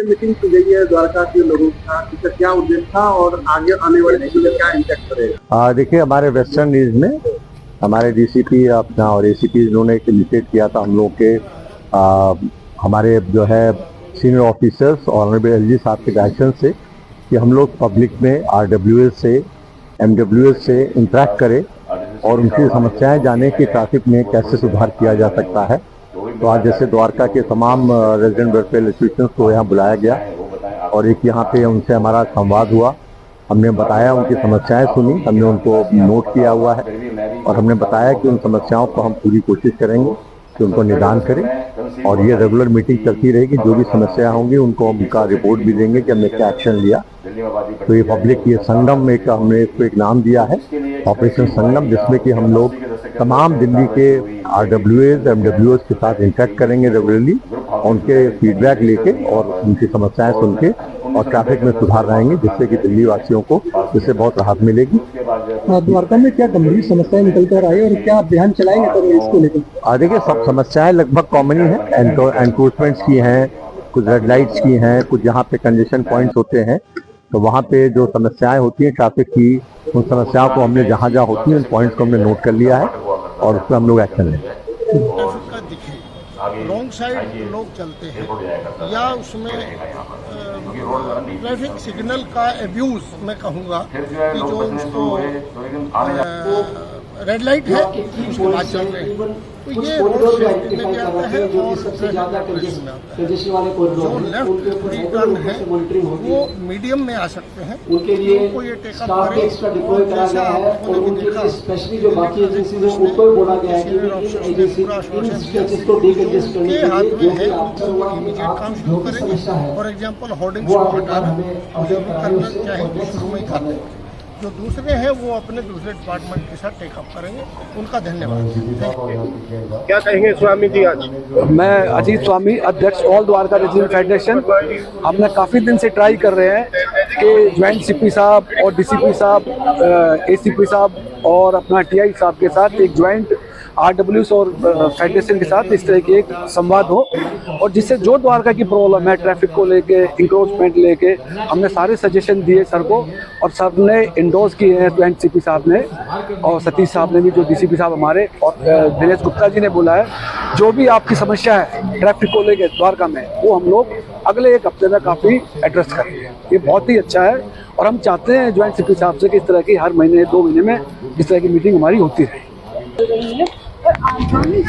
ये मीटिंग की गई है द्वारका के लोगों के साथ, इसका क्या उद्देश्य था और आगे आने वाले दिन में क्या इम्पैक्ट पड़ेगा? देखिए, हमारे वेस्टर्न रीज में हमारे डीसीपी अपना और एसीपी इन्होंने एक इनिशिएट किया था हम लोग के हमारे जो है सीनियर ऑफिसर्स और ऑनरेबल एलजी साहब के डायरेक्शन से कि हम लोग पब्लिक में आरडब्ल्यूएस से एमडब्ल्यूएस से इंटरेक्ट करें और उनकी समस्याएं जाने कि ट्रैफिक में कैसे सुधार किया जा सकता है। तो आज जैसे द्वारका के तमाम रेजिडेंट वेलफेयर एसोसिएशन को यहाँ बुलाया गया और एक यहाँ पे उनसे हमारा संवाद हुआ। हमने बताया, उनकी समस्याएं सुनी, हमने उनको नोट किया हुआ है और हमने बताया कि उन समस्याओं को हम पूरी कोशिश करेंगे कि उनको निदान करें और ये रेगुलर मीटिंग चलती रहेगी। जो भी समस्या होंगी उनको हम उनका रिपोर्ट भी देंगे कि हमने क्या एक्शन लिया। तो ये पब्लिक ये संगम एक हमने इसको एक नाम दिया है, ऑपरेशन संगम, जिसमें कि हम लोग तमाम दिल्ली के आरडब्ल्यूएस एमडब्ल्यूएस के साथ इंटरेक्ट करेंगे रेगुलरली, उनके फीडबैक लेके और उनकी समस्याएं सुन के और ट्रैफिक में सुधार लाएंगे, जिससे कि दिल्ली वासियों को इससे बहुत राहत मिलेगी। द्वारका में क्या गंभीर समस्याएं निकल कर आई और क्या अभियान चलाएंगे तो इसको लेकर? देखिए, सब समस्याएं लगभग कॉमन ही है। एनक्रोचमेंट्स की हैं, कुछ रेड लाइट्स की हैं, कुछ जहाँ पे कंजेशन पॉइंट्स होते हैं तो वहाँ पे जो समस्याएं होती हैं ट्रैफिक की, उन समस्याओं को हमने जहाँ जहाँ होती हैं उन पॉइंट्स को हमने नोट कर लिया है और उस पर हम लोग एक्शन लेंगे। रॉन्ग साइड लोग चलते हैं या उसमें ट्रैफिक सिग्नल का एब्यूज मैं कहूँगा कि जो उसको रेड लाइट है उसके बाद चल रहे हैं, तो ये रोड सेफ्टी में भी आता है और ट्रैफिक में आता है। जो लेफ्ट फ्री टर्न है वो मीडियम में आ सकते हैं, उनके लिए उनको ये टेकअप करें। और जैसा और उनके लिए स्पेशली जो बाकी एजेंसी है उनको भी बोला गया है कि एजेंसी इन स्ट्रेचेस को डीकंजेस्ट करने के हाथ में है, लिए वो इमीडिएट काम शुरू करेंगे। फॉर एग्जांपल होर्डिंग्स को हटाना करना चाहे तो शुरू में ही कर दें। जो दूसरे हैं वो अपने दूसरे डिपार्टमेंट के साथ टेकअप करेंगे। उनका धन्यवाद। क्या कहेंगे स्वामी जी आज? मैं अजीत स्वामी, अध्यक्ष ऑल द्वारका रेजिडेंट फेडरेशन। हमने काफ़ी दिन से ट्राई कर रहे हैं कि ज्वाइंट सीपी साहब और डीसीपी साहब, एसीपी साहब और अपना टीआई साहब के साथ एक ज्वाइंट आरडब्ल्यूएस और फेडरेशन के साथ इस तरह की एक संवाद हो और जिससे जो द्वारका की प्रॉब्लम है ट्रैफिक को लेके, इंक्रोचमेंट लेके, हमने सारे सजेशन दिए सर को और सर ने इंडोर्स किए हैं। ज्वाइंट सीपी साहब ने और सतीश साहब ने भी, जो डीसीपी साहब हमारे, और दिनेश गुप्ता जी ने बोला है जो भी आपकी समस्या है ट्रैफिक को लेके द्वारका में वो हम लोग अगले एक हफ्ते में काफ़ी एड्रेस करेंगे। ये बहुत ही अच्छा है और हम चाहते हैं ज्वाइंट सीपी साहब से कि इस तरह की हर महीने 2 महीने में इस तरह की मीटिंग हमारी होती रहे। और आगामी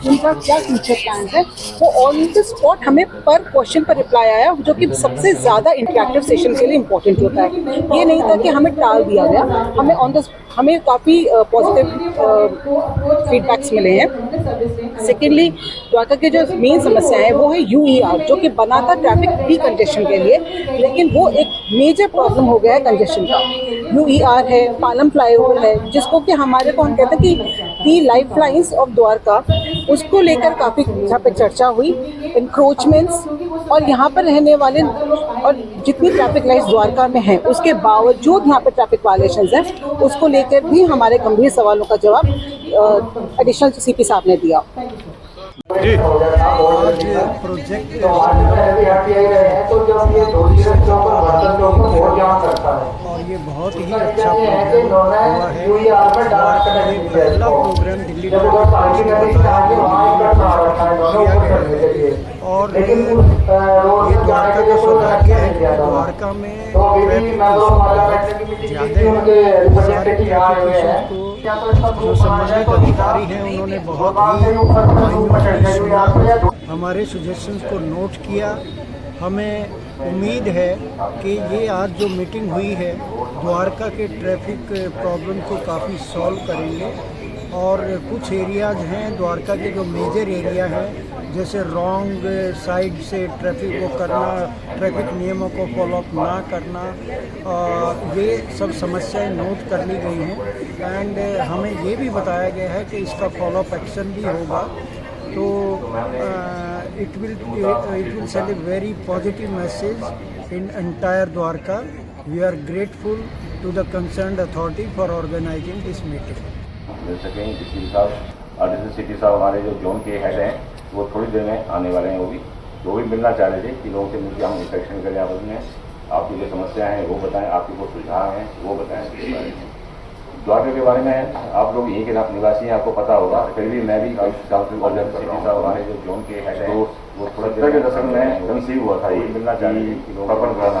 उनका क्या फ्यूचर प्लान है वो ऑन द स्पॉट हमें पर क्वेश्चन पर रिप्लाई आया, जो कि सबसे ज़्यादा इंटरेक्टिव सेशन के लिए इम्पोर्टेंट होता है। ये नहीं था कि हमें टाल दिया गया, हमें काफ़ी पॉजिटिव फीडबैक्स मिले हैं। सेकेंडली, द्वारका की जो मेन समस्या है वो है यूईआर, जो कि बना था ट्रैफिक डीकंजेशन के लिए, लेकिन वो एक मेजर प्रॉब्लम हो गया है कंजेशन का। यूईआर है, पालम फ्लाईओवर है, जिसको कि हमारे को हम कहते हैं कि दी लाइफ लाइन्स ऑफ द्वारका, उसको लेकर काफ़ी यहाँ पे चर्चा हुई। इंक्रोचमेंट्स और यहाँ पर रहने वाले और जितनी ट्रैफिक लाइट्स द्वारका में हैं उसके बावजूद यहाँ पे ट्रैफिक वायलेशंस हैं, उसको लेकर भी हमारे गंभीर सवालों का जवाब एडिशनल सीपी साहब ने दिया। आज प्रोजेक्ट और ये बहुत ही अच्छा प्रोग्राम हुआ है। पहला प्रोग्राम दिल्ली और ये द्वारका का सौभाग्य है कि द्वारका में जो संबंधित अधिकारी हैं उन्होंने बहुत ही सुना, हमारे सजेशंस को नोट किया। हमें उम्मीद है कि ये आज जो मीटिंग हुई है द्वारका के ट्रैफिक प्रॉब्लम को काफ़ी सॉल्व करेंगे। और कुछ एरियाज़ हैं द्वारका के जो मेजर एरिया हैं, जैसे रॉन्ग साइड से ट्रैफिक को करना, ट्रैफिक नियमों को फॉलोअप ना करना, ये सब समस्याएं नोट कर ली गई हैं। एंड हमें ये भी बताया गया है कि इसका फॉलोअप एक्शन भी होगा। तो it will send a very positive message in entire Dwarka. We are grateful to the concerned authority for organizing this meeting. जैसे कि डीसीपी साहब और डीसीपी साहब हमारे जो जोन के हेड हैं वो थोड़ी देर में आने वाले हैं वो भी, वो भी मिलना चाह रहे थे कि लोगों से मिलकर हम इंटरेक्शन करें आपस में, आपकी जो समस्याएं हैं वो बताएं, आपके जो सुझाव हैं वो बताएं इसके बारे में। द्वारका के बारे में आप लोग यहीं के निवासी हैं, आपको पता होगा। फिर भी मैं भी काउंसिल ऑर्डर कर रहा हूँ, हमारे जो जोन के हेड हैं वो 70 के दशक में कंसीव हुआ था, ये मिलना चाहिए पपन कराना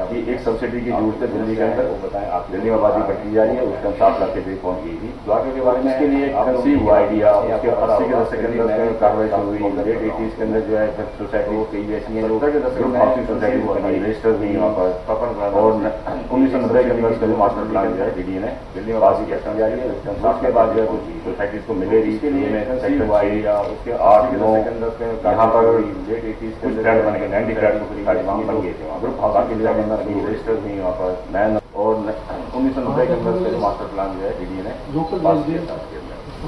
कि एक सब्सिडी की जरूरत है दिल्ली के अंदर, वो बताएं आप दिल्ली में आबादी बढ़ती जा रही है, उसके हम 7 लाख के करीब पहुँच गई थी। द्वारका के बारे में इसके लिए कंसीव हुआ आइडिया, उसके 80 के दशक के अंदर कार्रवाई शुरू हुई, लेट 80s के अंदर जो है सोसाइटी कई ऐसी हैं जो ग्रुप हाउसिंग सोसाइटी बनी, रजिस्टर हुई वहाँ पर पपन कराना, और 1990 के अंदर उसका मास्टर प्लान जो है DDA ने दिल्ली में पास किया जा रही है। उसके बाद जो है कुछ सोसाइटीज को मिलेगी, उसके लिए उसके 8-9 यहाँ पर लेट 80s के फ्लैट बन गए, 90 फ्लैट बन गए थे वहाँ ग्रुप हाउस के लिए रजिस्टर हुई वहाँ पर मैन, और 1990 के अंदर उसका मास्टर प्लान जो है DDA ने पास किया था।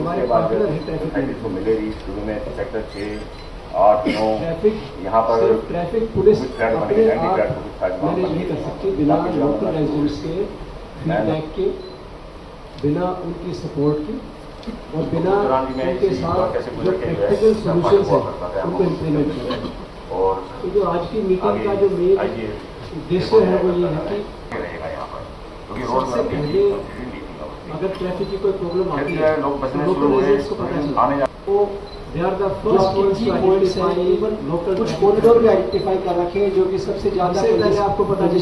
उसके बाद जो सोसाइटीज को मिलेगी, शुरू में सेक्टर 6-8-9 यहाँ पर ट्रैफिक पुलिस फ्लैट बन गए, 90 फ्लैट को कुछ फ्लैट मैनेज नहीं कर सकती बिना लोकल रेजिडेंट्स के फीडबैक के, बिना उनकी सपोर्ट की और बिना उनके साथ जो प्रैक्टिकल सॉल्यूशंस हैं उनको इम्प्लीमेंट करें। और तो जो आज की मीटिंग का जो मेन उद्देश्य है वो ये है कि रहेगा यहाँ पर, क्योंकि सबसे पहले अगर ट्रैफिक की कोई प्रॉब्लम आती है लोग तो बचने लोकल शुरू हुए रेजिडेंट्स को पता चलता आने है, वो they are the first ones to identify local. कुछ कॉरिडोर भी आइडेंटिफाई कर रखे हैं जो कि सबसे ज़्यादा पहले आपको पता चले